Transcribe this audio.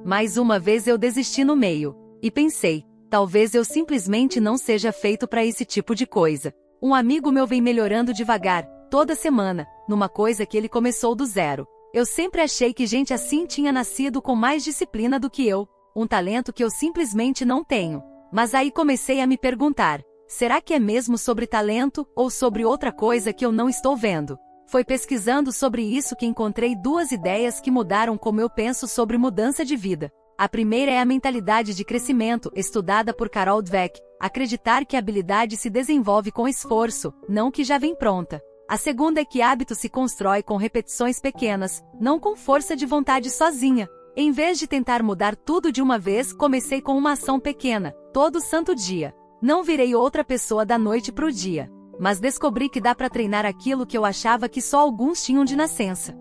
Mais uma vez eu desisti no meio. E pensei, talvez eu simplesmente não seja feito para esse tipo de coisa. Um amigo meu vem melhorando devagar, toda semana, numa coisa que ele começou do zero. Eu sempre achei que gente assim tinha nascido com mais disciplina do que eu, um talento que eu simplesmente não tenho. Mas aí comecei a me perguntar, será que é mesmo sobre talento, ou sobre outra coisa que eu não estou vendo? Foi pesquisando sobre isso que encontrei duas ideias que mudaram como eu penso sobre mudança de vida. A primeira é a mentalidade de crescimento, estudada por Carol Dweck, acreditar que a habilidade se desenvolve com esforço, não que já vem pronta. A segunda é que hábito se constrói com repetições pequenas, não com força de vontade sozinha. Em vez de tentar mudar tudo de uma vez, comecei com uma ação pequena, todo santo dia. Não virei outra pessoa da noite pro dia. Mas descobri que dá para treinar aquilo que eu achava que só alguns tinham de nascença.